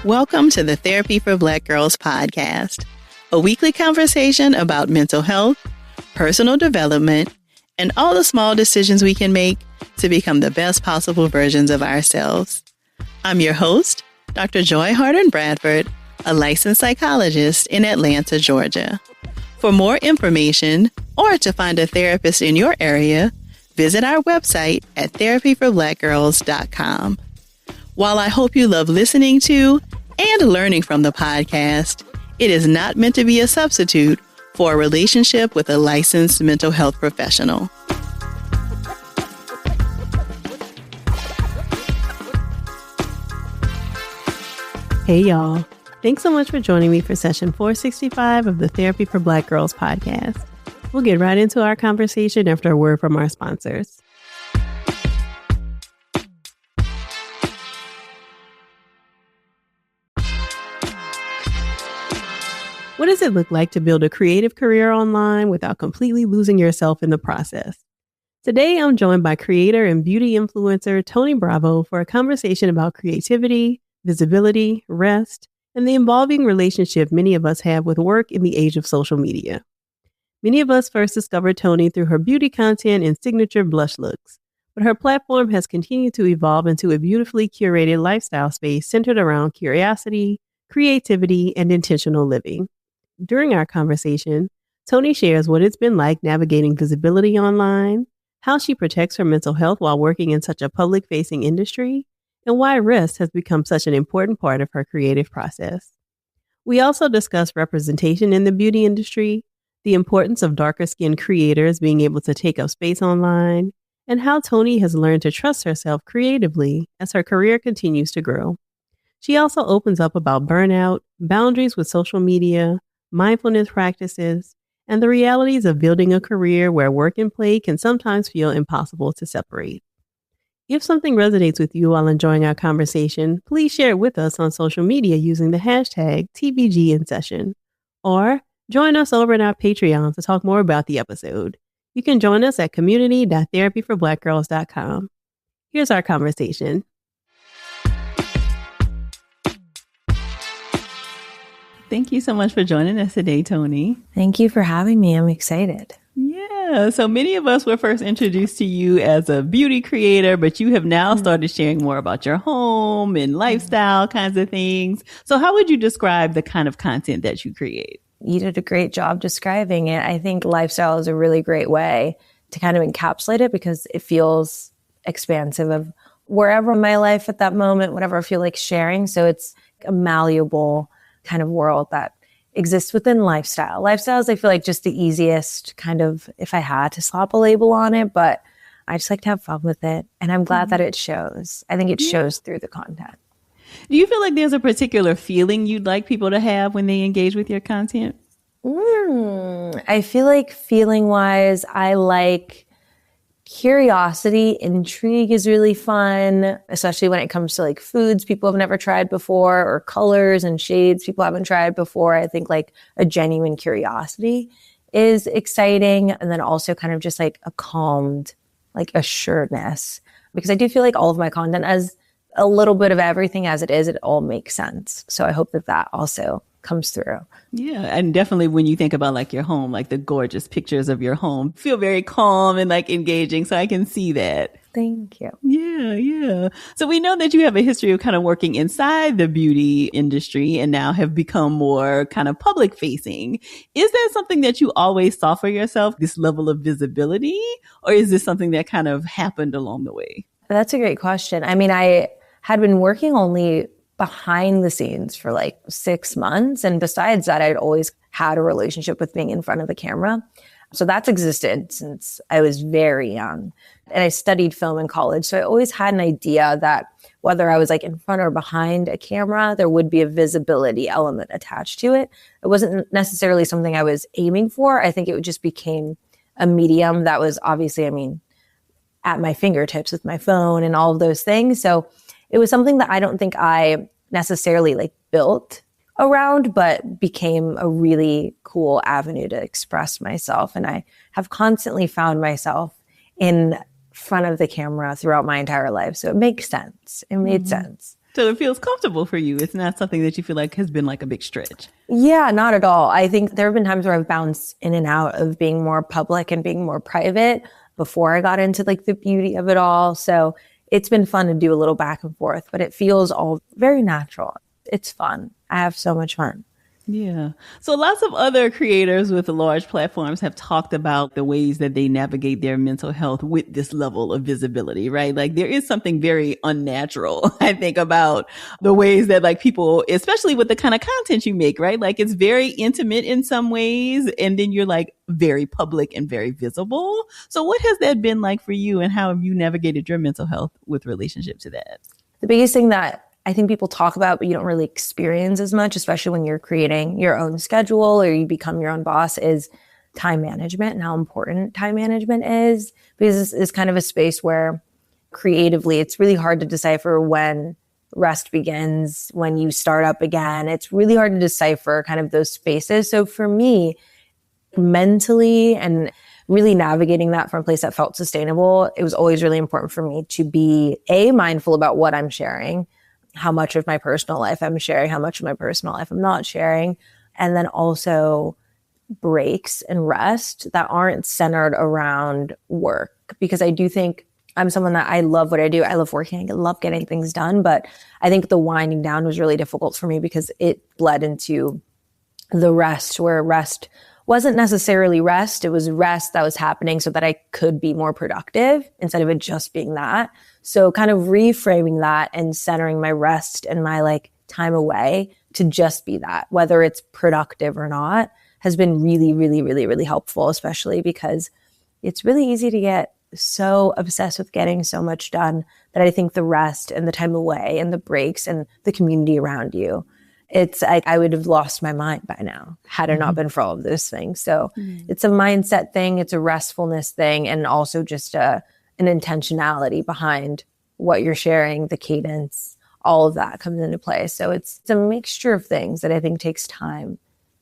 Welcome to the Therapy for Black Girls podcast, a weekly conversation about mental health, personal development, and all the small decisions we can make to become the best possible versions of ourselves. I'm your host, Dr. Joy Harden Bradford, a licensed psychologist in Atlanta, Georgia. For more information or to find a therapist in your area, visit our website at therapyforblackgirls.com. While I hope you love listening to and learning from the podcast, it is not meant to be a substitute for a relationship with a licensed mental health professional. Hey, y'all. Thanks so much for joining me for session 465 of the Therapy for Black Girls podcast. We'll get right into our conversation after a word from our sponsors. What does it look like to build a creative career online without completely losing yourself in the process? Today, I'm joined by creator and beauty influencer Toni Bravo for a conversation about creativity, visibility, rest, and the evolving relationship many of us have with work in the age of social media. Many of us first discovered Toni through her beauty content and signature blush looks, but her platform has continued to evolve into a beautifully curated lifestyle space centered around curiosity, creativity, and intentional living. During our conversation, Toni shares what it's been like navigating visibility online, how she protects her mental health while working in such a public-facing industry, and why rest has become such an important part of her creative process. We also discuss representation in the beauty industry, the importance of darker-skinned creators being able to take up space online, and how Toni has learned to trust herself creatively as her career continues to grow. She also opens up about burnout, boundaries with social media, mindfulness practices, and the realities of building a career where work and play can sometimes feel impossible to separate. If something resonates with you while enjoying our conversation, please share it with us on social media using the hashtag TBGInSession, or join us over in our Patreon to talk more about the episode. You can join us at community.therapyforblackgirls.com. Here's our conversation. Thank you so much for joining us today, Toni. Thank you for having me. I'm excited. Yeah. So many of us were first introduced to you as a beauty creator, but you have now started sharing more about your home and lifestyle kinds of things. So how would you describe the kind of content that you create? You did a great job describing it. I think lifestyle is a really great way to kind of encapsulate it because it feels expansive of wherever in my life at that moment, whatever I feel like sharing. So it's a malleable kind of world that exists within lifestyle. Lifestyle is, I feel like, just the easiest kind of, if I had to slap a label on it, but I just like to have fun with it. And I'm glad that it shows. I think it shows through the content. Do you feel like there's a particular feeling you'd like people to have when they engage with your content? I feel like feeling wise, I like curiosity. Intrigue is really fun, especially when it comes to like foods people have never tried before or colors and shades people haven't tried before. I think like a genuine curiosity is exciting. And then also kind of just like a calmed, like assuredness, because I do feel like all of my content as a little bit of everything as it is, it all makes sense. So I hope that that also comes through. Yeah. And definitely when you think about like your home, like the gorgeous pictures of your home feel very calm and like engaging. So I can see that. Thank you. Yeah. Yeah. So we know that you have a history of kind of working inside the beauty industry and now have become more kind of public facing. Is that something that you always saw for yourself, this level of visibility, or is this something that kind of happened along the way? That's a great question. I mean, I had been working only behind the scenes for like 6 months. And besides that, I'd always had a relationship with being in front of the camera. So that's existed since I was very young. And I studied film in college. So I always had an idea that whether I was like in front or behind a camera, there would be a visibility element attached to it. It wasn't necessarily something I was aiming for. I think it just became a medium that was obviously, I mean, at my fingertips with my phone and all of those things. So it was something that I don't think I necessarily like built around, but became a really cool avenue to express myself. And I have constantly found myself in front of the camera throughout my entire life. So it makes sense. It made sense. So it feels comfortable for you. It's not something that you feel like has been like a big stretch. Yeah, not at all. I think there have been times where I've bounced in and out of being more public and being more private before I got into like the beauty of it all. So it's been fun to do a little back and forth, but it feels all very natural. It's fun. I have so much fun. Yeah. So lots of other creators with large platforms have talked about the ways that they navigate their mental health with this level of visibility, right? Like there is something very unnatural, I think, about the ways that like people, especially with the kind of content you make, right? Like it's very intimate in some ways. And then you're like very public and very visible. So what has that been like for you, and how have you navigated your mental health with relationship to that? The biggest thing that I think people talk about, but you don't really experience as much, especially when you're creating your own schedule or you become your own boss, is time management and how important time management is. Because this is kind of a space where creatively, it's really hard to decipher when rest begins, when you start up again. It's really hard to decipher kind of those spaces. So for me, mentally and really navigating that from a place that felt sustainable, it was always really important for me to be mindful about what I'm sharing, how much of my personal life I'm sharing, how much of my personal life I'm not sharing. And then also breaks and rest that aren't centered around work. Because I do think I'm someone that I love what I do. I love working. I love getting things done. But I think the winding down was really difficult for me because it bled into the rest, where rest wasn't necessarily rest. It was rest that was happening so that I could be more productive instead of it just being that. So kind of reframing that and centering my rest and my like time away to just be that, whether it's productive or not, has been really, really, really, really helpful, especially because it's really easy to get so obsessed with getting so much done that I think the rest and the time away and the breaks and the community around you, it's like I would have lost my mind by now had it not been for all of those things. So it's a mindset thing. It's a restfulness thing. And also just an intentionality behind what you're sharing, the cadence, all of that comes into play. So it's a mixture of things that I think takes time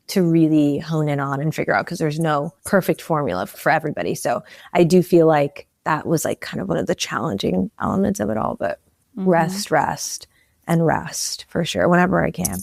to really hone in on and figure out, because there's no perfect formula for everybody. So I do feel like that was like kind of one of the challenging elements of it all, but rest for sure, whenever I can.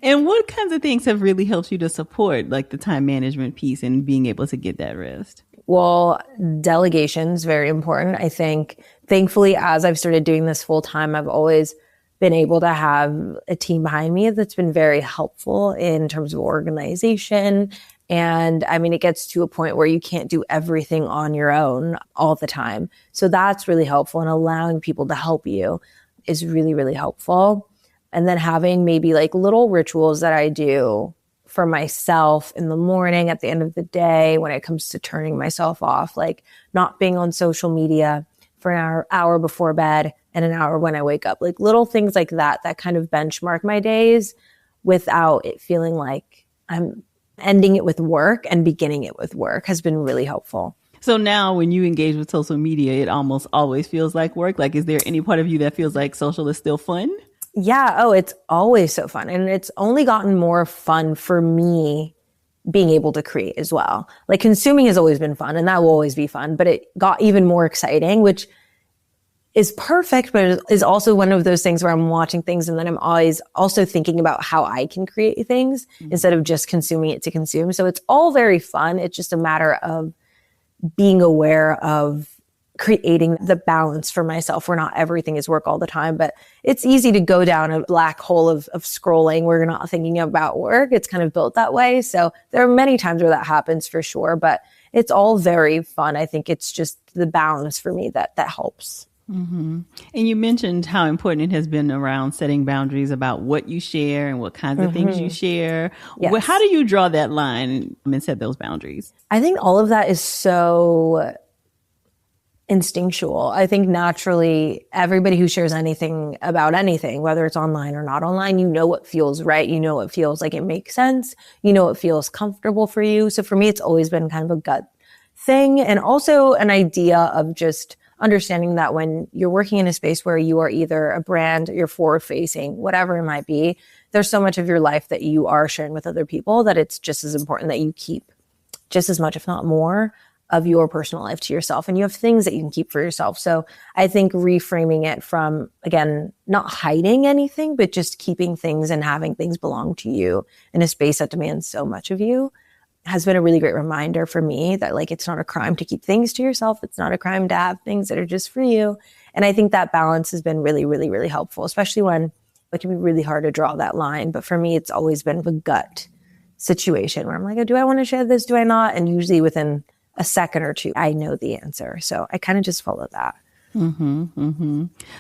And what kinds of things have really helped you to support like the time management piece and being able to get that rest? Well, delegation is very important. I think, thankfully, as I've started doing this full time, I've always been able to have a team behind me that's been very helpful in terms of organization. And I mean, it gets to a point where you can't do everything on your own all the time. So that's really helpful, and allowing people to help you is really, really helpful. And then having maybe like little rituals that I do for myself in the morning, at the end of the day, when it comes to turning myself off, like not being on social media for an hour before bed and an hour when I wake up, like little things like that, that kind of benchmark my days without it feeling like I'm ending it with work and beginning it with work, has been really helpful. So now when you engage with social media, it almost always feels like work. Like, is there any part of you that feels like social is still fun? Yeah. Oh, it's always so fun. And it's only gotten more fun for me being able to create as well. Like consuming has always been fun, and that will always be fun, but it got even more exciting, which is perfect, but it is also one of those things where I'm watching things and then I'm always also thinking about how I can create things instead of just consuming it to consume. So it's all very fun. It's just a matter of being aware of creating the balance for myself where not everything is work all the time. But it's easy to go down a black hole of scrolling where you're not thinking about work. It's kind of built that way. So there are many times where that happens for sure, but it's all very fun. I think it's just the balance for me that helps. Mm-hmm. And you mentioned how important it has been around setting boundaries about what you share and what kinds of things you share. Yes. Well, how do you draw that line and set those boundaries? I think all of that is so instinctual. I think naturally everybody who shares anything about anything, whether it's online or not online, you know what feels right. You know what feels like it makes sense. You know what feels comfortable for you. So for me, it's always been kind of a gut thing, and also an idea of just understanding that when you're working in a space where you are either a brand, you're forward facing, whatever it might be, there's so much of your life that you are sharing with other people that it's just as important that you keep just as much, if not more, of your personal life to yourself, and you have things that you can keep for yourself. So I think reframing it from, again, not hiding anything, but just keeping things and having things belong to you in a space that demands so much of you has been a really great reminder for me that like, it's not a crime to keep things to yourself. It's not a crime to have things that are just for you. And I think that balance has been really, really, really helpful, especially when it can be really hard to draw that line. But for me, it's always been a gut situation where I'm like, oh, do I want to share this? Do I not? And usually within a second or two, I know the answer. So I kind of just follow that.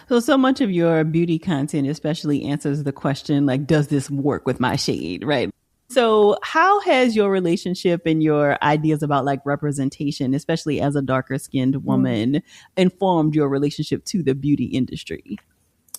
So much of your beauty content especially answers the question, like, does this work with my shade, right? So how has your relationship and your ideas about like representation, especially as a darker skinned woman, informed your relationship to the beauty industry?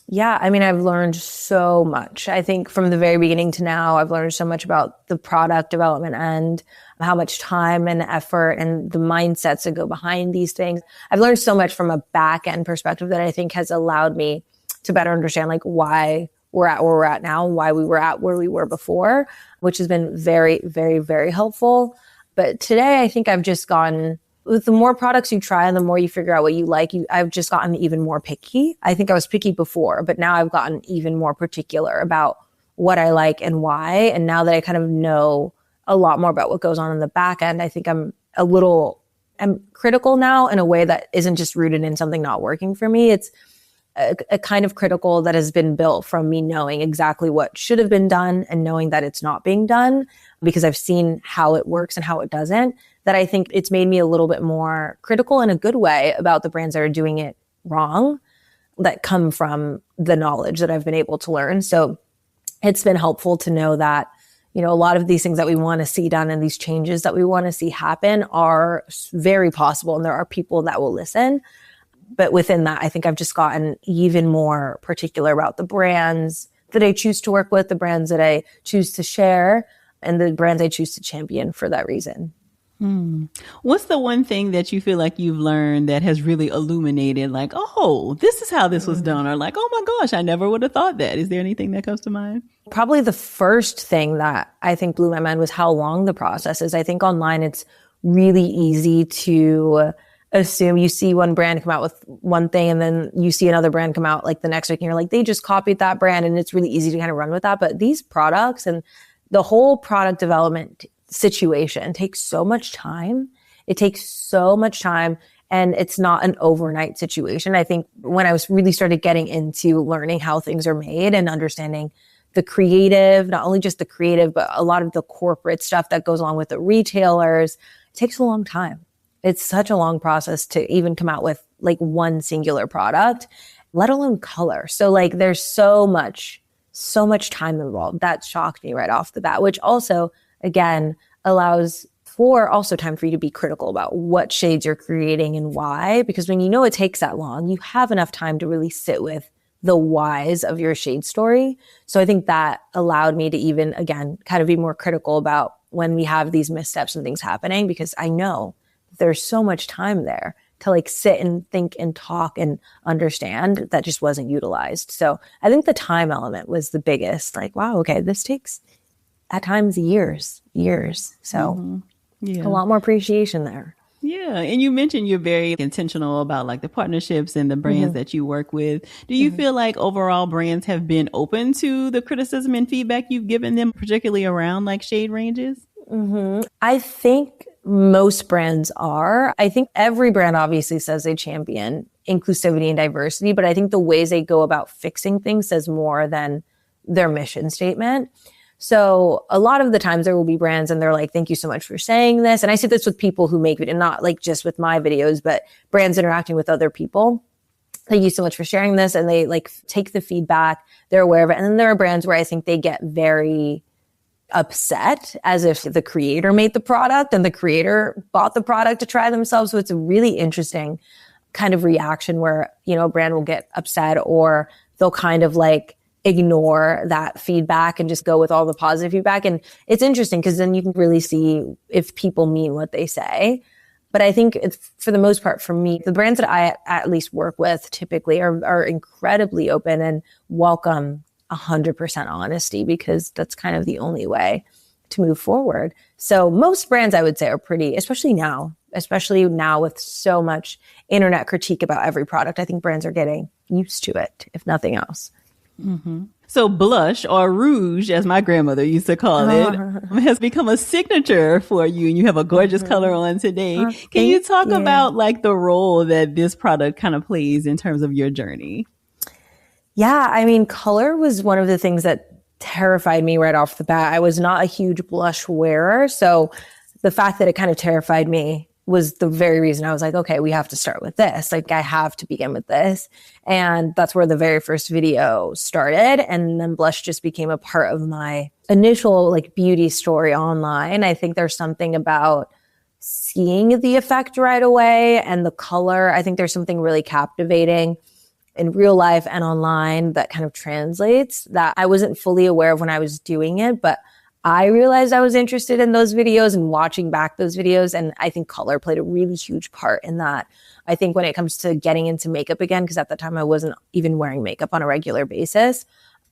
Yeah, I mean, I've learned so much. I think from the very beginning to now, I've learned so much about the product development and how much time and effort and the mindsets that go behind these things. I've learned so much from a back end perspective that I think has allowed me to better understand like why we're at where we're at now, why we were at where we were before, which has been very, very, very helpful. But today, I think I've just gotten, with the more products you try and the more you figure out what you like, I've just gotten even more picky. I think I was picky before, but now I've gotten even more particular about what I like and why. And now that I kind of know a lot more about what goes on in the back end, I think I'm critical now in a way that isn't just rooted in something not working for me. It's a kind of critical that has been built from me knowing exactly what should have been done and knowing that it's not being done because I've seen how it works and how it doesn't, that I think it's made me a little bit more critical in a good way about the brands that are doing it wrong that come from the knowledge that I've been able to learn. So it's been helpful to know that, you know, a lot of these things that we want to see done and these changes that we want to see happen are very possible. And there are people that will listen. But within that, I think I've just gotten even more particular about the brands that I choose to work with, the brands that I choose to share, and the brands I choose to champion for that reason. What's the one thing that you feel like you've learned that has really illuminated, like, oh, this is how this was done, or like, oh my gosh, I never would have thought that? Is there anything that comes to mind? Probably the first thing that I think blew my mind was how long the process is. I think online it's really easy to assume you see one brand come out with one thing and then you see another brand come out like the next week and you're like, they just copied that brand, and it's really easy to kind of run with that. But these products and the whole product development situation takes so much time. It takes so much time, and it's not an overnight situation. I think when I was really started getting into learning how things are made and understanding the creative, not only just the creative, but a lot of the corporate stuff that goes along with the retailers, it takes a long time. It's such a long process to even come out with like one singular product, let alone color. So like there's so much time involved. That shocked me right off the bat, which also, again, allows for also time for you to be critical about what shades you're creating and why. Because when you know it takes that long, you have enough time to really sit with the whys of your shade story. So I think that allowed me to even, again, kind of be more critical about when we have these missteps and things happening, because I know there's so much time there to like sit and think and talk and understand that just wasn't utilized. So I think the time element was the biggest, like, wow, okay, this takes at times years. So a lot more appreciation there. Yeah. And you mentioned you're very intentional about like the partnerships and the brands that you work with. Do you feel like overall brands have been open to the criticism and feedback you've given them, particularly around like shade ranges? I think most brands are. I think every brand obviously says they champion inclusivity and diversity, but I think the ways they go about fixing things says more than their mission statement. So a lot of the times there will be brands and they're like, thank you so much for saying this. And I see this with people who make it, and not like just with my videos, but brands interacting with other people. Thank you so much for sharing this. And they like take the feedback, they're aware of it. And then there are brands where I think they get very upset as if the creator made the product and the creator bought the product to try themselves. So it's a really interesting kind of reaction where, you know, a brand will get upset or they'll kind of like ignore that feedback and just go with all the positive feedback. And it's interesting because then you can really see if people mean what they say. But I think it's, for the most part, for me, the brands that I at least work with typically are incredibly open and welcome 100% honesty, because that's kind of the only way to move forward. So most brands, I would say, are pretty, especially now, especially now with so much internet critique about every product. I think brands are getting used to it, if nothing else. Mm-hmm. So blush, or rouge, as my grandmother used to call it, has become a signature for you, and you have a gorgeous color on today. Can you talk about like the role that this product kind of plays in terms of your journey? Yeah, I mean, color was one of the things that terrified me right off the bat. I was not a huge blush wearer, so the fact that it kind of terrified me was the very reason I was like, okay, we have to start with this. Like, I have to begin with this. And that's where the very first video started. And then blush just became a part of my initial like beauty story online. I think there's something about seeing the effect right away and the color. I think there's something really captivating in real life and online that kind of translates that I wasn't fully aware of when I was doing it, but I realized I was interested in those videos and watching back those videos. And I think color played a really huge part in that. I think when it comes to getting into makeup again, because at the time I wasn't even wearing makeup on a regular basis,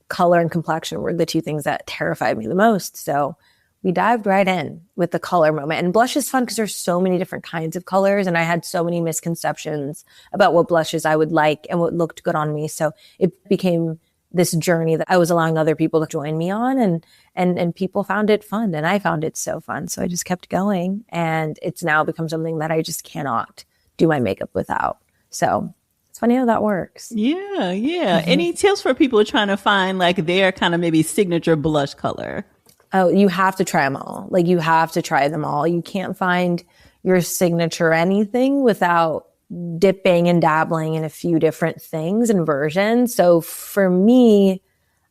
color and complexion were the two things that terrified me the most. So we dived right in with the color moment. And blush is fun because there's so many different kinds of colors. And I had so many misconceptions about what blushes I would like and what looked good on me. So it became this journey that I was allowing other people to join me on, and people found it fun, and I found it so fun. So I just kept going, and it's now become something that I just cannot do my makeup without. So it's funny how that works. Yeah. Mm-hmm. Any tips for people trying to find like their kind of maybe signature blush color? Oh, you have to try them all. Like, you have to try them all. You can't find your signature anything without dipping and dabbling in a few different things and versions. So for me,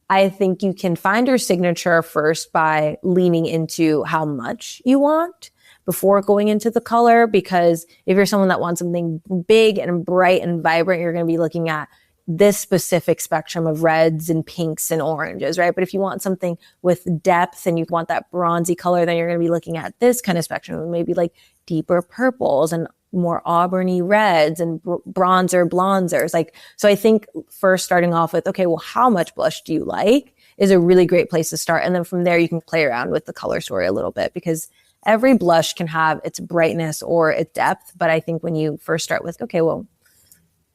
I think you can find your signature first by leaning into how much you want before going into the color. Because if you're someone that wants something big and bright and vibrant, you're going to be looking at this specific spectrum of reds and pinks and oranges, right? But if you want something with depth and you want that bronzy color, then you're going to be looking at this kind of spectrum, maybe like deeper purples and more auburny reds and blonzers. Like, so I think first starting off with, okay, well, how much blush do you like is a really great place to start. And then from there, you can play around with the color story a little bit, because every blush can have its brightness or its depth. But I think when you first start with, okay, well,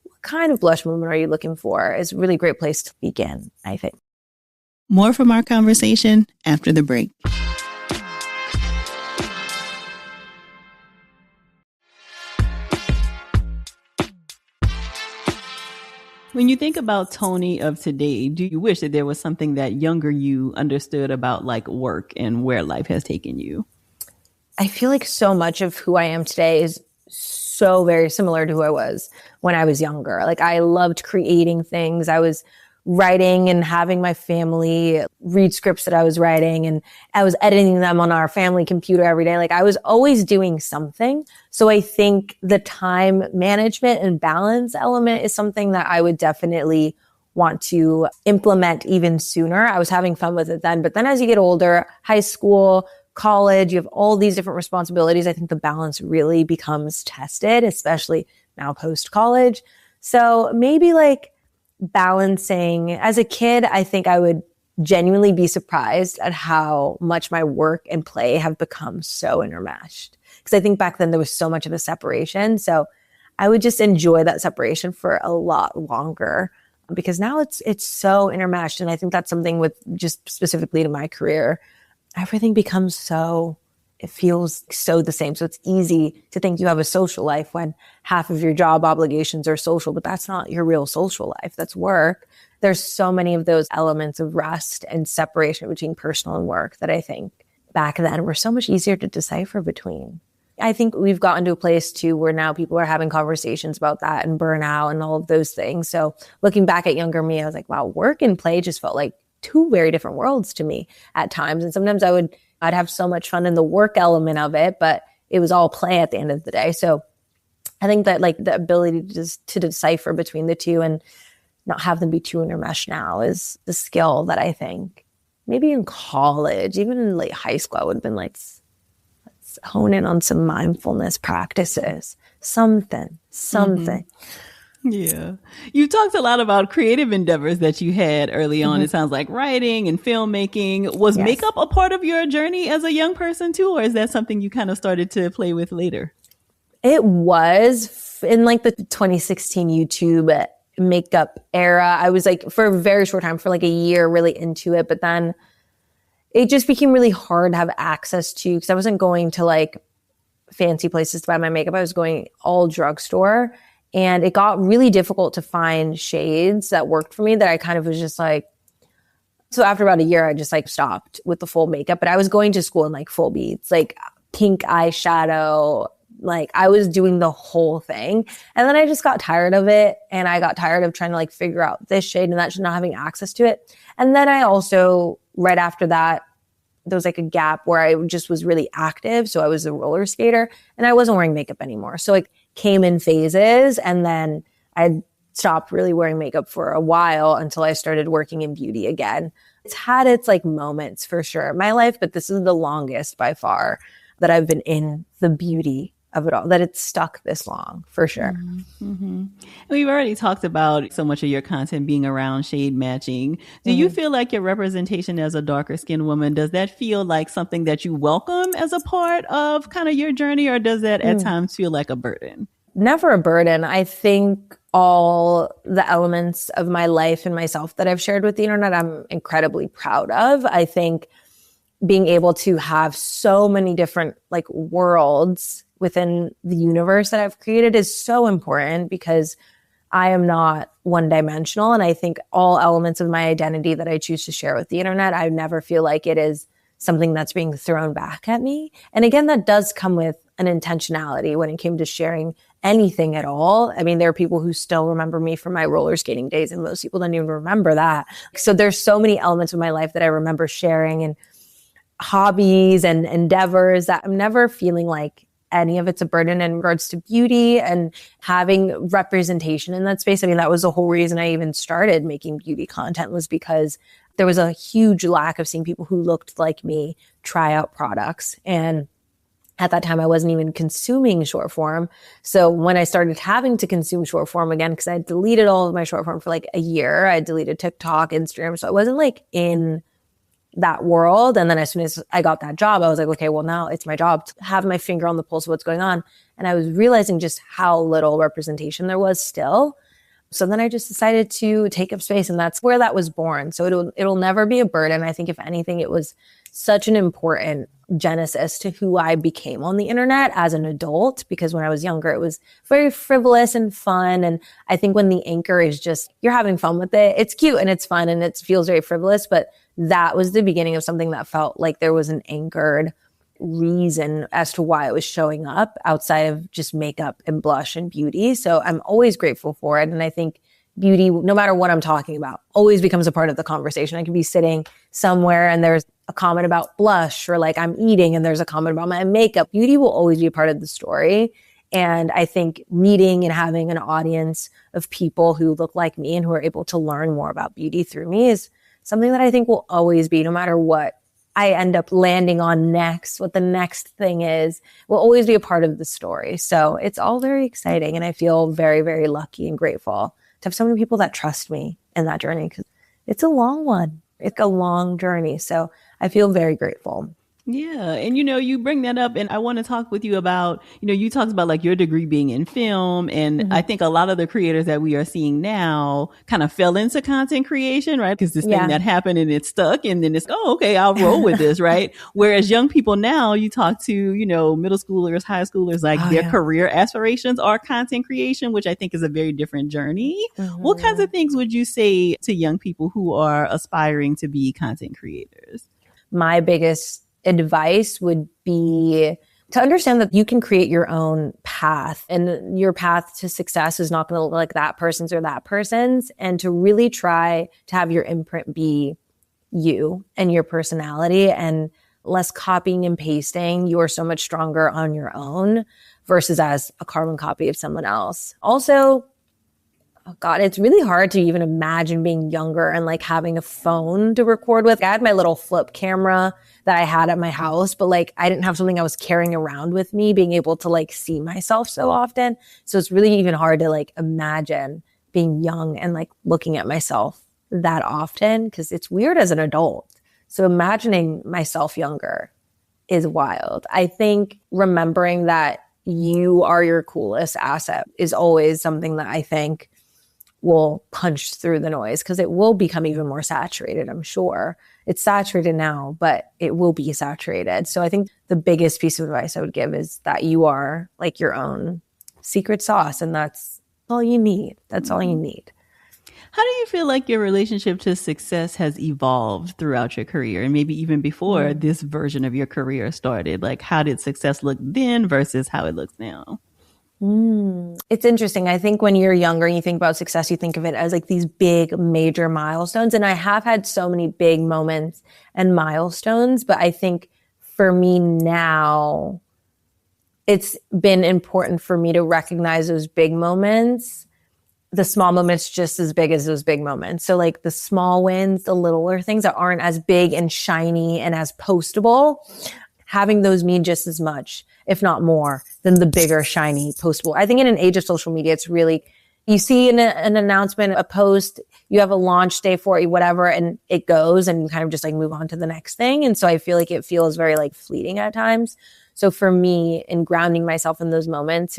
what kind of blush moment are you looking for, is a really great place to begin, I think. More from our conversation after the break. When you think about Toni of today, do you wish that there was something that younger you understood about like work and where life has taken you? I feel like so much of who I am today is so very similar to who I was when I was younger. Like, I loved creating things. I was writing and having my family read scripts that I was writing, and I was editing them on our family computer every day. Like, I was always doing something. So I think the time management and balance element is something that I would definitely want to implement even sooner. I was having fun with it then, but then as you get older, high school, college, you have all these different responsibilities. I think the balance really becomes tested, especially now post-college. So maybe like balancing. As a kid, I think I would genuinely be surprised at how much my work and play have become so intermeshed. Because I think back then there was so much of a separation. So I would just enjoy that separation for a lot longer, because now it's so intermeshed. And I think that's something with just specifically to my career, everything becomes so, it feels so the same. So it's easy to think you have a social life when half of your job obligations are social, but that's not your real social life. That's work. There's so many of those elements of rest and separation between personal and work that I think back then were so much easier to decipher between. I think we've gotten to a place too where now people are having conversations about that and burnout and all of those things. So looking back at younger me, I was like, wow, work and play just felt like two very different worlds to me at times. And sometimes I'd have so much fun in the work element of it, but it was all play at the end of the day. So I think that like the ability to decipher between the two and not have them be too intermeshed now is the skill that I think maybe in college, even in late high school, I would have been like, let's hone in on some mindfulness practices, something. Mm-hmm. Yeah. You talked a lot about creative endeavors that you had early on. Mm-hmm. It sounds like writing and filmmaking. Was makeup a part of your journey as a young person too, or is that something you kind of started to play with later? It was in like the 2016 YouTube makeup era. I was like, for a very short time, for like a year, really into it. But then it just became really hard to have access to, because I wasn't going to like fancy places to buy my makeup. I was going all drugstore. And it got really difficult to find shades that worked for me, that I kind of was just like, so after about a year, I just like stopped with the full makeup. But I was going to school in like full beads, like pink eyeshadow. Like I was doing the whole thing. And then I just got tired of it. And I got tired of trying to like figure out this shade and that, just not having access to it. And then I also, right after that, there was like a gap where I just was really active. So I was a roller skater and I wasn't wearing makeup anymore. So like came in phases, and then I stopped really wearing makeup for a while until I started working in beauty again. It's had its like moments for sure in my life, but this is the longest by far that I've been in the beauty of it all, that it's stuck this long for sure. Mm-hmm. We've already talked about so much of your content being around shade matching. Do you feel like your representation as a darker skinned woman, does that feel like something that you welcome as a part of kind of your journey, or does that at times feel like a burden? Never a burden. I think all the elements of my life and myself that I've shared with the internet, I'm incredibly proud of. I think being able to have so many different like worlds within the universe that I've created is so important, because I am not one dimensional. And I think all elements of my identity that I choose to share with the internet, I never feel like it is something that's being thrown back at me. And again, that does come with an intentionality when it came to sharing anything at all. I mean, there are people who still remember me from my roller skating days, and most people don't even remember that. So there's so many elements of my life that I remember sharing, and hobbies and endeavors, that I'm never feeling like any of it's a burden in regards to beauty and having representation in that space. I mean, that was the whole reason I even started making beauty content, was because there was a huge lack of seeing people who looked like me try out products. And at that time, I wasn't even consuming short form. So when I started having to consume short form again, because I had deleted all of my short form for like a year, I deleted TikTok, Instagram. So I wasn't like in that world. And then as soon as I got that job, I was like, okay, well now it's my job to have my finger on the pulse of what's going on. And I was realizing just how little representation there was still. So then I just decided to take up space, and that's where that was born. So it'll never be a burden. I think if anything, it was such an important genesis to who I became on the internet as an adult, because when I was younger, it was very frivolous and fun. And I think when the anchor is just, you're having fun with it, it's cute and it's fun and it feels very frivolous, but that was the beginning of something that felt like there was an anchored reason as to why it was showing up outside of just makeup and blush and beauty. So I'm always grateful for it. And I think beauty, no matter what I'm talking about, always becomes a part of the conversation. I could be sitting somewhere and there's a comment about blush, or like I'm eating and there's a comment about my makeup. Beauty will always be a part of the story. And I think meeting and having an audience of people who look like me and who are able to learn more about beauty through me is something that I think will always be, no matter what I end up landing on next, what the next thing is, will always be a part of the story. So it's all very exciting. And I feel very, very lucky and grateful to have so many people that trust me in that journey, because it's a long one. It's a long journey. So I feel very grateful. Yeah. And, you bring that up, and I want to talk with you about, you talked about like your degree being in film. And I think a lot of the creators that we are seeing now kind of fell into content creation, right? Because this thing that happened and it stuck, and then it's, oh, okay, I'll roll with this, right? Whereas young people now, you talk to, middle schoolers, high schoolers, like their career aspirations are content creation, which I think is a very different journey. What kinds of things would you say to young people who are aspiring to be content creators? My biggest advice would be to understand that you can create your own path, and your path to success is not going to look like that person's or that person's, and to really try to have your imprint be you and your personality, and less copying and pasting. You are so much stronger on your own versus as a carbon copy of someone else. Also, oh God, it's really hard to even imagine being younger and like having a phone to record with. I had my little flip camera that I had at my house, but like I didn't have something I was carrying around with me, being able to like see myself so often. So it's really even hard to like imagine being young and like looking at myself that often, because it's weird as an adult. So imagining myself younger is wild. I think remembering that you are your coolest asset is always something that I think will punch through the noise, because it will become even more saturated, I'm sure. It's saturated now, but it will be saturated. So I think the biggest piece of advice I would give is that you are like your own secret sauce, and that's all you need. That's all you need. How do you feel like your relationship to success has evolved throughout your career, and maybe even before this version of your career started? Like, how did success look then versus how it looks now? It's interesting. I think when you're younger and you think about success, you think of it as like these big major milestones. And I have had so many big moments and milestones, but I think for me now, it's been important for me to recognize those big moments, the small moments just as big as those big moments. So like the small wins, the littler things that aren't as big and shiny and as postable, having those mean just as much, if not more, than the bigger, shiny, postable. I think in an age of social media, it's really, you see an announcement, a post, you have a launch day for it, whatever, and it goes, and you kind of just like move on to the next thing. And so I feel like it feels very like fleeting at times. So for me, in grounding myself in those moments,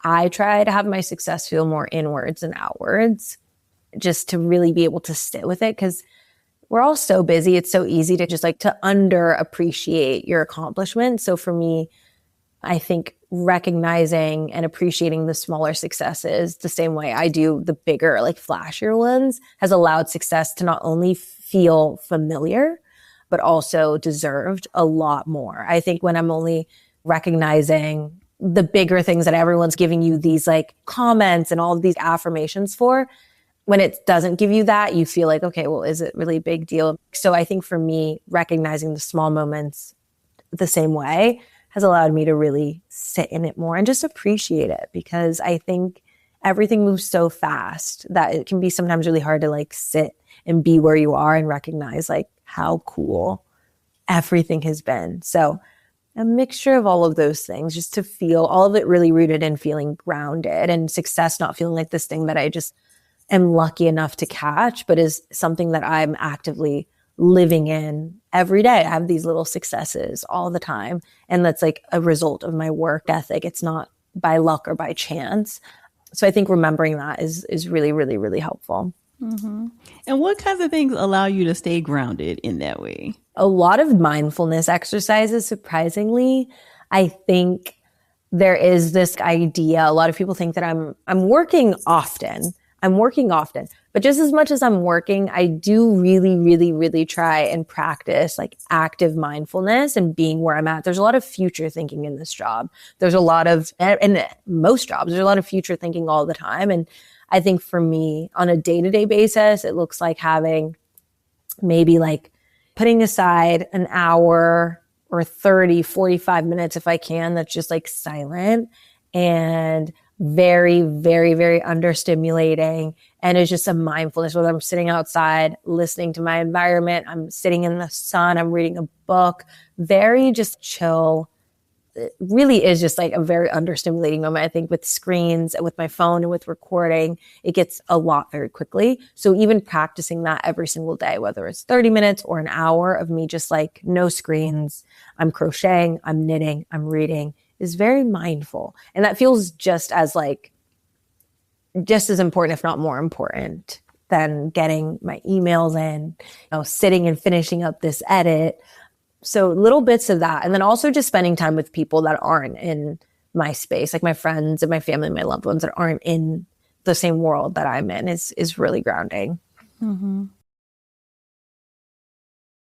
I try to have my success feel more inwards and outwards, just to really be able to sit with it, because we're all so busy. It's so easy to just like to underappreciate your accomplishment. So for me, I think recognizing and appreciating the smaller successes the same way I do the bigger, like flashier ones, has allowed success to not only feel familiar, but also deserved a lot more. I think when I'm only recognizing the bigger things that everyone's giving you these like comments and all of these affirmations for, when it doesn't give you that, you feel like, okay, well, is it really a big deal? So I think for me, recognizing the small moments the same way has allowed me to really sit in it more and just appreciate it, because I think everything moves so fast that it can be sometimes really hard to like sit and be where you are and recognize like how cool everything has been. So a mixture of all of those things, just to feel all of it really rooted in feeling grounded, and success not feeling like this thing that I just am lucky enough to catch, but is something that I'm actively living in every day. I have these little successes all the time, and that's like a result of my work ethic. It's not by luck or by chance. So I think remembering that is really, really, really helpful. Mm-hmm. And what kinds of things allow you to stay grounded in that way? A lot of mindfulness exercises, surprisingly. I think there is this idea, a lot of people think that I'm working often. But just as much as I'm working, I do really, really, really try and practice like active mindfulness and being where I'm at. There's a lot of future thinking in this job. There's a lot of, in most jobs, there's a lot of future thinking all the time. And I think for me, on a day-to-day basis, it looks like having maybe like putting aside an hour or 30, 45 minutes if I can, that's just like silent and very, very, very understimulating. And it's just a mindfulness, whether I'm sitting outside, listening to my environment, I'm sitting in the sun, I'm reading a book, very just chill. It really is just like a very understimulating moment. I think with screens and with my phone and with recording, it gets a lot very quickly. So even practicing that every single day, whether it's 30 minutes or an hour of me just like no screens, I'm crocheting, I'm knitting, I'm reading, is very mindful. And that feels just as important, if not more important, than getting my emails in, sitting and finishing up this edit. So little bits of that. And then also just spending time with people that aren't in my space, like my friends and my family, and my loved ones that aren't in the same world that I'm in is really grounding. Mm-hmm.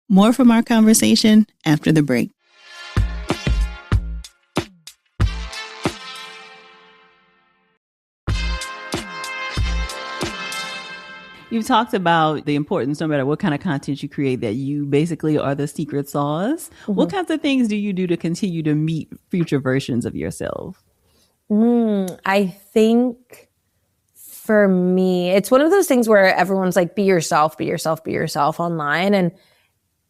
More from our conversation after the break. You've talked about the importance, no matter what kind of content you create, that you basically are the secret sauce. Mm-hmm. What kinds of things do you do to continue to meet future versions of yourself? I think for me, it's one of those things where everyone's like, be yourself online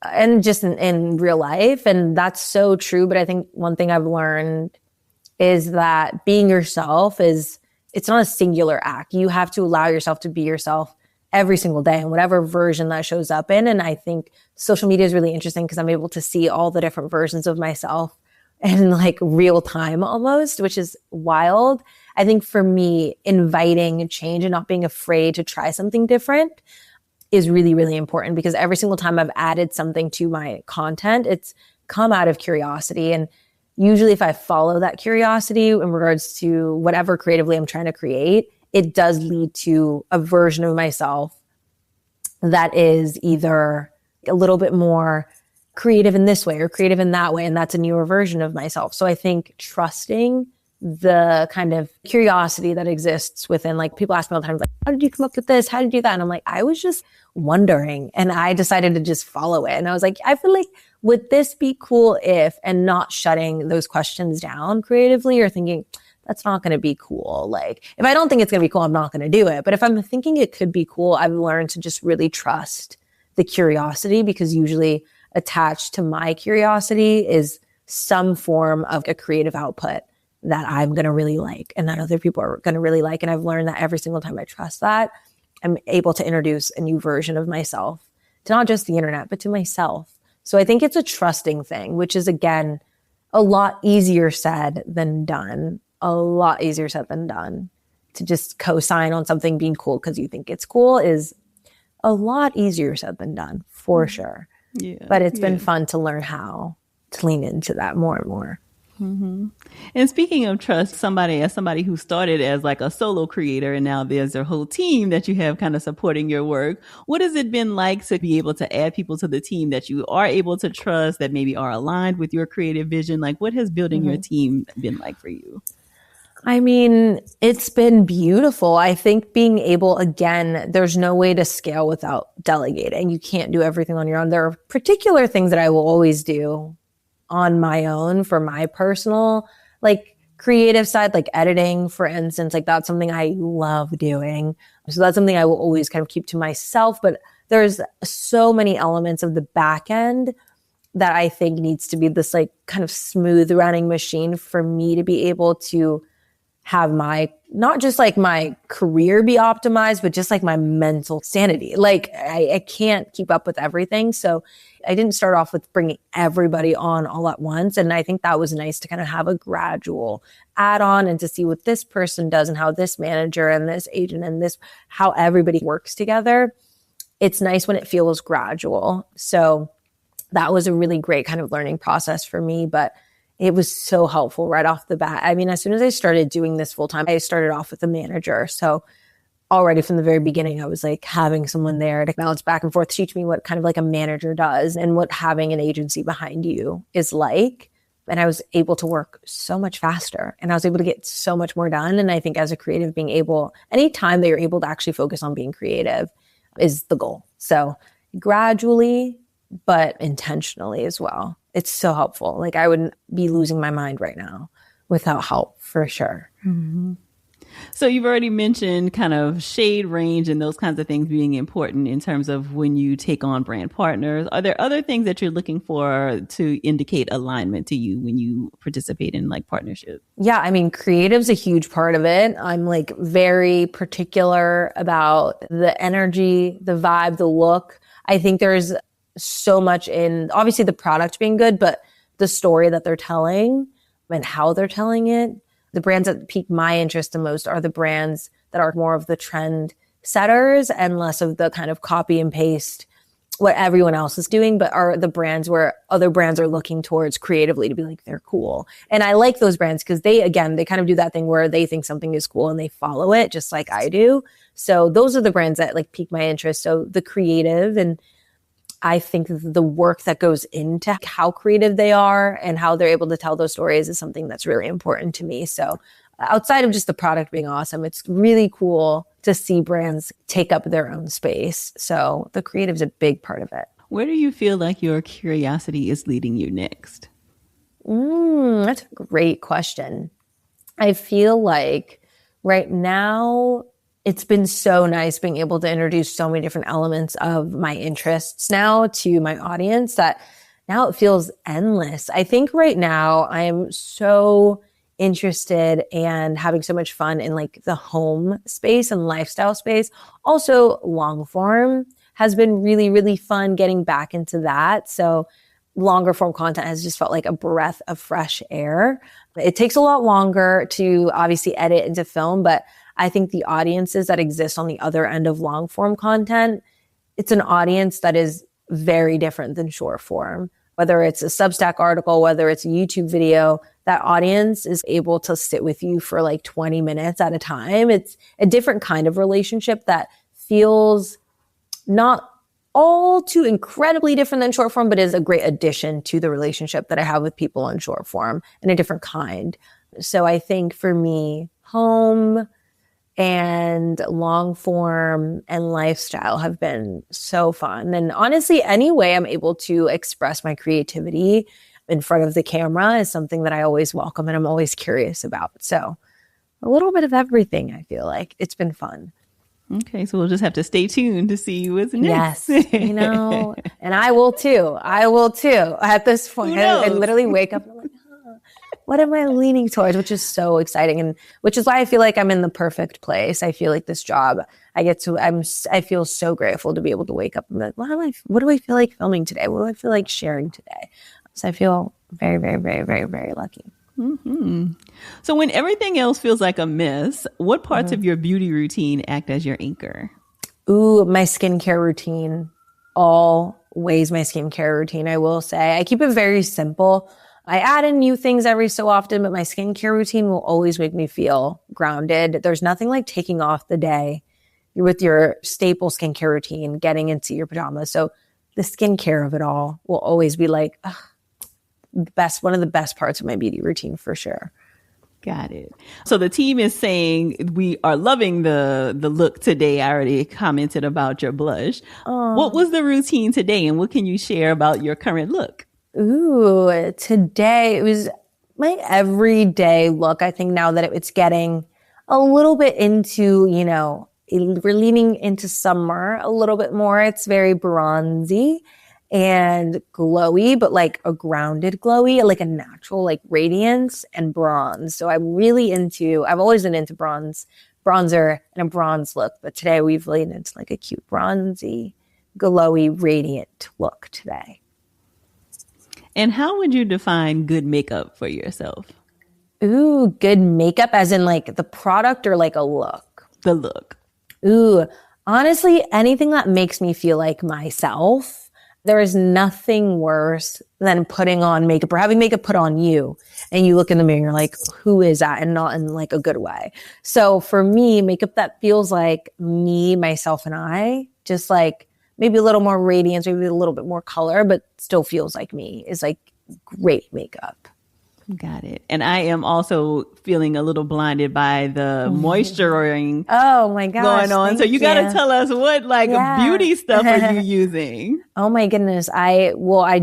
and just in real life. And that's so true. But I think one thing I've learned is that being yourself it's not a singular act. You have to allow yourself to be yourself every single day and whatever version that shows up in. And I think social media is really interesting because I'm able to see all the different versions of myself and like real time almost, which is wild. I think for me, inviting change and not being afraid to try something different is really, really important, because every single time I've added something to my content, it's come out of curiosity. And usually if I follow that curiosity in regards to whatever creatively I'm trying to create, it does lead to a version of myself that is either a little bit more creative in this way or creative in that way. And that's a newer version of myself. So I think trusting the kind of curiosity that exists within, like, people ask me all the time, like, how did you come up with this? How did you do that? And I'm like, I was just wondering, and I decided to just follow it. And I was like, I feel like, would this be cool if, and not shutting those questions down creatively or thinking, that's not going to be cool. Like, if I don't think it's going to be cool, I'm not going to do it. But if I'm thinking it could be cool, I've learned to just really trust the curiosity, because usually attached to my curiosity is some form of a creative output that I'm going to really like and that other people are going to really like. And I've learned that every single time I trust that, I'm able to introduce a new version of myself to not just the internet, but to myself. So I think it's a trusting thing, which is, again, a lot easier said than done. A lot easier said than done. To just co-sign on something being cool because you think it's cool is a lot easier said than done, for sure. Yeah, but it's been fun to learn how to lean into that more and more. Mm-hmm. And speaking of trust, as somebody who started as like a solo creator, and now there's a whole team that you have kind of supporting your work, what has it been like to be able to add people to the team that you are able to trust, that maybe are aligned with your creative vision? Like, what has building your team been like for you? I mean, it's been beautiful. I think being able, again, there's no way to scale without delegating. You can't do everything on your own. There are particular things that I will always do on my own for my personal, like, creative side, like editing, for instance. Like, that's something I love doing. So that's something I will always kind of keep to myself. But there's so many elements of the back end that I think needs to be this, like, kind of smooth running machine for me to be able to have my, not just like my career be optimized, but just like my mental sanity. Like, I can't keep up with everything. So I didn't start off with bringing everybody on all at once. And I think that was nice to kind of have a gradual add on and to see what this person does and how this manager and this agent and this, how everybody works together. It's nice when it feels gradual. So that was a really great kind of learning process for me. But it was so helpful right off the bat. I mean, as soon as I started doing this full time, I started off with a manager. So already from the very beginning, I was like having someone there to bounce back and forth, teach me what kind of like a manager does and what having an agency behind you is like. And I was able to work so much faster and I was able to get so much more done. And I think as a creative, being able, anytime that you're able to actually focus on being creative is the goal. So gradually, but intentionally as well. It's so helpful. Like, I wouldn't be losing my mind right now without help, for sure. Mm-hmm. So you've already mentioned kind of shade range and those kinds of things being important in terms of when you take on brand partners. Are there other things that you're looking for to indicate alignment to you when you participate in like partnerships? Yeah, I mean, creative's a huge part of it. I'm like very particular about the energy, the vibe, the look. I think there's so much in, obviously, the product being good, but the story that they're telling and how they're telling it. The brands that pique my interest the most are the brands that are more of the trend setters and less of the kind of copy and paste what everyone else is doing, but are the brands where other brands are looking towards creatively to be like, they're cool. And I like those brands because they kind of do that thing where they think something is cool and they follow it just like I do. So those are the brands that like pique my interest. So the creative, and I think the work that goes into how creative they are and how they're able to tell those stories is something that's really important to me. So outside of just the product being awesome, it's really cool to see brands take up their own space. So the creative is a big part of it. Where do you feel like your curiosity is leading you next? That's a great question. I feel like right now, it's been so nice being able to introduce so many different elements of my interests now to my audience that now it feels endless. I think right now I am so interested and having so much fun in like the home space and lifestyle space. Also, long form has been really, really fun getting back into that. So longer form content has just felt like a breath of fresh air. It takes a lot longer to obviously edit into film, but I think the audiences that exist on the other end of long form content, it's an audience that is very different than short form. Whether it's a Substack article, whether it's a YouTube video, that audience is able to sit with you for like 20 minutes at a time. It's a different kind of relationship that feels not all too incredibly different than short form, but is a great addition to the relationship that I have with people on short form and a different kind. So I think for me, home and long form and lifestyle have been so fun. And honestly, any way I'm able to express my creativity in front of the camera is something that I always welcome and I'm always curious about. So a little bit of everything, I feel like. It's been fun. Okay, so we'll just have to stay tuned to see what's next. Yes, and I will too. At this point, I literally wake up and I'm like, what am I leaning towards? Which is so exciting. And which is why I feel like I'm in the perfect place. I feel like this job, I feel so grateful to be able to wake up and be like, what do I feel like filming today? What do I feel like sharing today? So I feel very, very, very, very, very lucky. Mm-hmm. So when everything else feels like a mess, what parts of your beauty routine act as your anchor? Ooh, my skincare routine. Always my skincare routine, I will say. I keep it very simple. I add in new things every so often, but my skincare routine will always make me feel grounded. There's nothing like taking off the day with your staple skincare routine, getting into your pajamas. So the skincare of it all will always be like one of the best parts of my beauty routine for sure. Got it. So the team is saying we are loving the look today. I already commented about your blush. What was the routine today and what can you share about your current look? Ooh, today it was my everyday look. I think now that it's getting a little bit into, we're leaning into summer a little bit more. It's very bronzy and glowy, but like a grounded glowy, like a natural like radiance and bronze. So I've always been into bronzer and a bronze look, but today we've leaned into like a cute bronzy, glowy, radiant look today. And how would you define good makeup for yourself? Ooh, good makeup as in like the product or like a look? The look. Ooh, honestly, anything that makes me feel like myself. There is nothing worse than putting on makeup or having makeup put on you and you look in the mirror and you're like, who is that? And not in like a good way. So for me, makeup that feels like me, myself, and I, just like maybe a little more radiance, maybe a little bit more color, but still feels like me is like great makeup. Got it. And I am also feeling a little blinded by the moisturizing oh my gosh, going on. So you got to tell us what beauty stuff are you using? Oh my goodness. I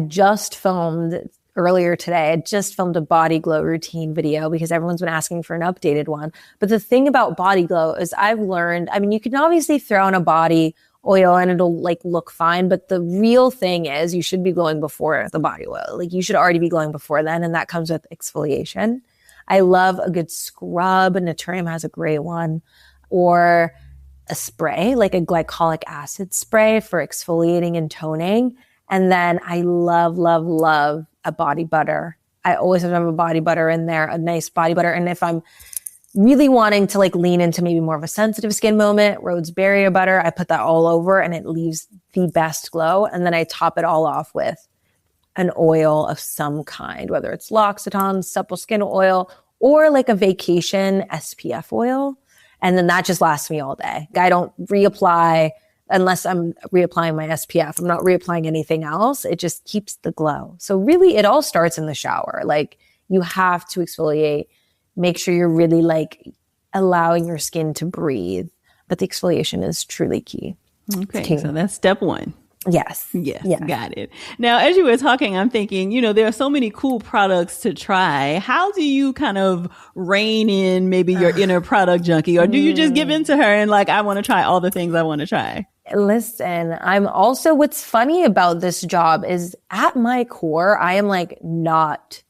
just filmed earlier today. I just filmed a body glow routine video because everyone's been asking for an updated one. But the thing about body glow is I've learned, you can obviously throw in a body oil and it'll like look fine. But the real thing is you should be glowing before the body oil. Like you should already be glowing before then. And that comes with exfoliation. I love a good scrub. Naturium has a great one. Or a spray, like a glycolic acid spray for exfoliating and toning. And then I love, love, love a body butter. I always have to have a body butter in there, a nice body butter. And if I'm really wanting to like lean into maybe more of a sensitive skin moment, Rhodes Barrier Butter, I put that all over and it leaves the best glow. And then I top it all off with an oil of some kind, whether it's L'Occitane, supple skin oil, or like a vacation SPF oil. And then that just lasts me all day. I don't reapply unless I'm reapplying my SPF. I'm not reapplying anything else. It just keeps the glow. So really it all starts in the shower. Like you have to exfoliate. Make sure you're really like allowing your skin to breathe. But the exfoliation is truly key. Okay, so that's step one. Yes. Got it. Now, as you were talking, I'm thinking, there are so many cool products to try. How do you kind of rein in maybe your inner product junkie? Or do you just give in to her and like, I want to try all the things I want to try? Listen, what's funny about this job is at my core, I am like not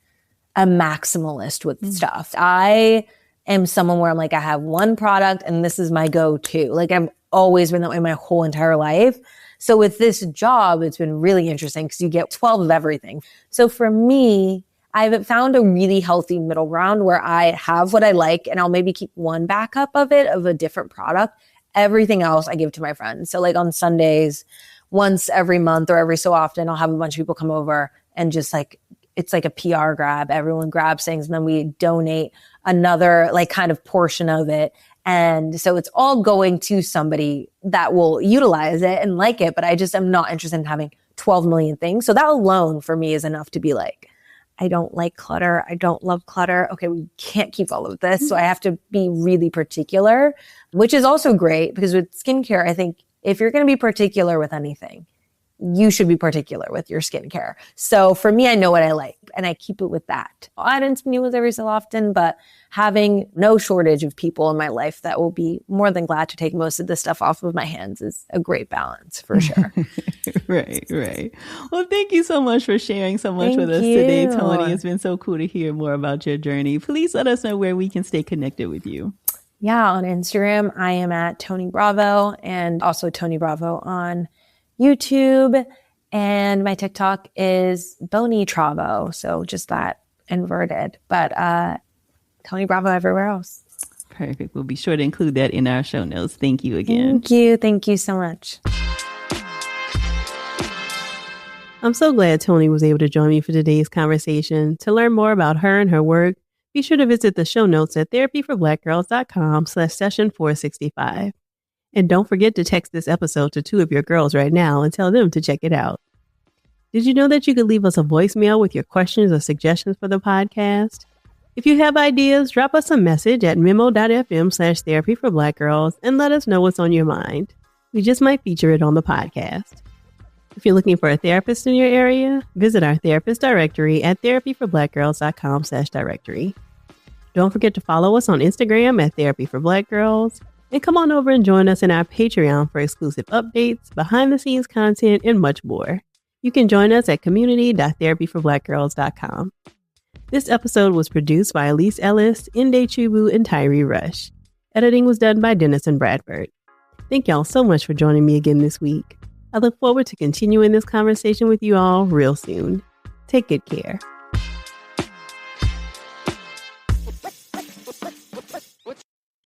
a maximalist with stuff. I am someone where I'm like, I have one product and this is my go-to. Like I've always been that way my whole entire life. So with this job, it's been really interesting because you get 12 of everything. So for me, I've found a really healthy middle ground where I have what I like and I'll maybe keep one backup of it, of a different product. Everything else I give to my friends. So like on Sundays, once every month or every so often, I'll have a bunch of people come over and just like, it's like a PR grab. Everyone grabs things and then we donate another like kind of portion of it. And so it's all going to somebody that will utilize it and like it. But I just am not interested in having 12 million things. So that alone for me is enough to be like, I don't like clutter. I don't love clutter. Okay, we can't keep all of this. So I have to be really particular, which is also great because with skincare, I think if you're going to be particular with anything, you should be particular with your skincare. So for me, I know what I like and I keep it with that. I'll add in some new ones every so often, but having no shortage of people in my life that will be more than glad to take most of the stuff off of my hands is a great balance for sure. Right. Well, thank you so much for sharing so much with us today, Toni. It's been so cool to hear more about your journey. Please let us know where we can stay connected with you. Yeah, on Instagram, I am at Toni Bravo and also Toni Bravo on YouTube, and my TikTok is Toni Bravo. So just that inverted, but Toni Bravo everywhere else. Perfect. We'll be sure to include that in our show notes. Thank you again. Thank you so much. I'm so glad Toni was able to join me for today's conversation. To learn more about her and her work, be sure to visit the show notes at therapyforblackgirls.com/session465. And don't forget to text this episode to 2 of your girls right now and tell them to check it out. Did you know that you could leave us a voicemail with your questions or suggestions for the podcast? If you have ideas, drop us a message at memo.fm/therapyforblackgirls and let us know what's on your mind. We just might feature it on the podcast. If you're looking for a therapist in your area, visit our therapist directory at therapyforblackgirls.com/directory. Don't forget to follow us on Instagram at therapyforblackgirls. And come on over and join us in our Patreon for exclusive updates, behind-the-scenes content, and much more. You can join us at community.therapyforblackgirls.com. This episode was produced by Elise Ellis, Inde Chubu, and Tyree Rush. Editing was done by Harden Bradford. Thank y'all so much for joining me again this week. I look forward to continuing this conversation with you all real soon. Take good care.